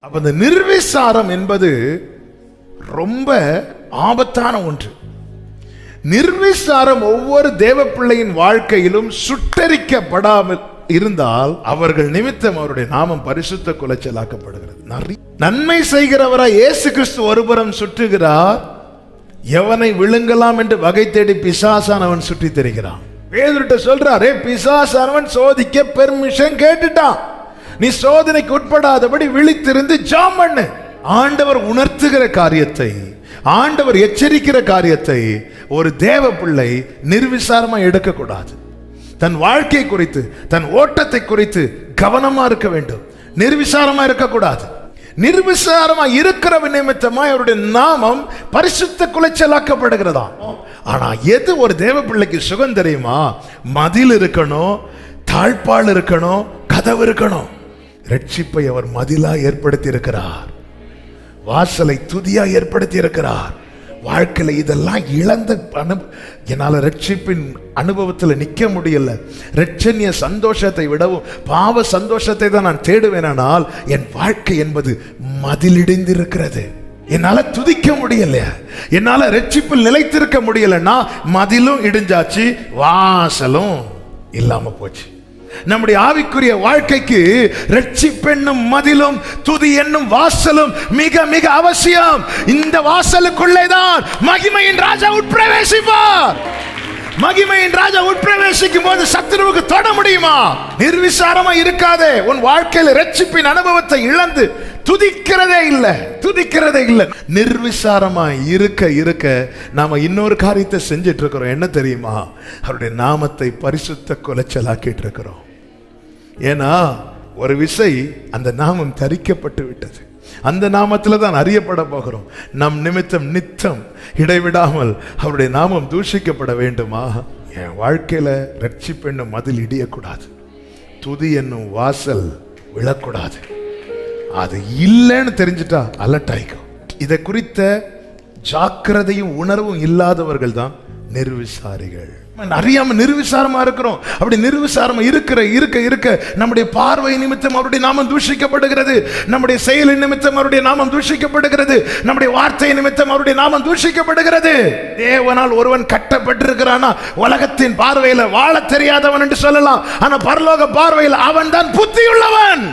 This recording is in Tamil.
அப்ப இந்த நிர்விசாரம் என்பது ரொம்ப ஆபத்தான ஒன்று. நிர்விசாரம் ஒவ்வொரு தேவ பிள்ளையின் வாழ்க்கையிலும் சுட்டரிக்கப்படாமல் இருந்தால் அவர்கள் நிமித்தம் அவருடைய நாமம் பரிசுத்த குலைச்சலாக்கப்படுகிறது. நன்மை செய்கிறவராய் இயேசு கிறிஸ்து ஒருபுறம் சுற்றுகிறார், எவனை விழுங்கலாம் என்று வகை தேடி பிசாசானவன் சுற்றி தெரிகிறான். பேதுருட்ட சொல்றாரே, பிசாசானவன் சோதிக்க பெர்மிஷன் கேட்டுட்டான், நீ சோதனைக்கு உட்படாதபடி விழித்திருந்து ஜெபம் பண்ணு. ஆண்டவர் உணர்த்துகிற காரியத்தை, ஆண்டவர் எச்சரிக்கிற காரியத்தை ஒரு தேவ பிள்ளை நிர்விசாரமா எடுக்கக்கூடாது. தன் வாழ்க்கை குறித்து, தன் ஓட்டத்தை குறித்து கவனமா இருக்க வேண்டும். நிர்விசாரமா இருக்கக்கூடாது. நிர்விசாரமா இருக்கிற நிமித்தமா அவருடைய நாமம் பரிசுத்த குலைச்சலாக்கப்படுகிறதா. ஆனா எது ஒரு தேவ பிள்ளைக்கு சுகம் தெரியுமா? மதில் இருக்கணும், தாழ்பால் இருக்கணும், கதவு இருக்கணும். ரட்சிப்பை அவர் மதிலா ஏற்படுத்தி இருக்கிறார், வாசலை துதியா ஏற்படுத்தி இருக்கிறார். வாழ்க்கையில இதெல்லாம் இழந்த என்னால ரட்சிப்பின் அனுபவத்தில் நிற்க முடியல. ரட்சணிய சந்தோஷத்தை விடவும் பாவ சந்தோஷத்தை தான் நான் தேடுவேனால் என் வாழ்க்கை என்பது மதிலிடிந்திருக்கிறது. என்னால துதிக்க முடியல, என்னால ரட்சிப்பில் நிலைத்திருக்க முடியலன்னா மதிலும் இடிஞ்சாச்சு, வாசலும் இல்லாம போச்சு. நம்முடைய ஆவிக்குரிய வாழ்க்கைக்கு ரட்சிப்பென்னும் மதிலும் துதி என்னும் வாசலும் மிக மிக அவசியம். இந்த வாசலுக்குள்ளேதான் மகிமையின் ராஜா உட்பிரவேசிப்பார். மகிமையின் ராஜா உட்பிரவேசிக்கும் போது சத்துருவுக்கு தொட முடியுமா? நிர்விசாரமா இருக்காதே. உன் வாழ்க்கையில் ரட்சிப்பின் அனுபவத்தை இழந்து துதிக்கிறதே இல்லை, துதிக்கிறதே இல்லை. நிர்விசாரமா இருக்க இருக்க நாம இன்னொரு காரியத்தை செஞ்சிட்டு இருக்கிறோம். என்ன தெரியுமா? அவருடைய நாமத்தை பரிசுத்த குலைச்சலாக்கிட்டு இருக்கிறோம். ஏன்னா ஒரு விசை அந்த நாமம் தரிக்கப்பட்டு விட்டது. அந்த நாமத்துல தான் அறியப்பட போகிறோம். நம் நிமித்தம் நித்தம் இடைவிடாமல் அவருடைய நாமம் தூஷிக்கப்பட வேண்டுமா? என் வாழ்க்கையில ரட்சிப்பு என்னும் மதில் இடியக்கூடாது, துதி என்னும் வாசல் விழக்கூடாது. அது இல்லைன்னு தெரிஞ்சுட்டா அலர்ட் ஆயிக்கும். இதை குறித்த ஜாக்கிரதையும் உணர்வும் இல்லாதவர்கள் தான் நிர்விசாரிகள். அறியாம நிர்விசாரமா இருக்கிறோம். அப்படி நிர்விசாரமா இருக்க இருக்க இருக்க நம்முடைய பார்வை நிமித்தம் அவருடைய நாமம் தூஷிக்கப்படுகிறது, நம்முடைய செயலின் நிமித்தம் அவருடைய நாமம் தூஷிக்கப்படுகிறது, நம்முடைய வார்த்தை நிமித்தம் அவருடைய நாமம் தூஷிக்கப்படுகிறது. தேவனால் ஒருவன் கட்டப்பட்டிருக்கிறானா உலகத்தின் பார்வையில வாழ தெரியாதவன் என்று சொல்லலாம், ஆனா பரலோக பார்வையில் அவன் தான் புத்தியுள்ளவன்.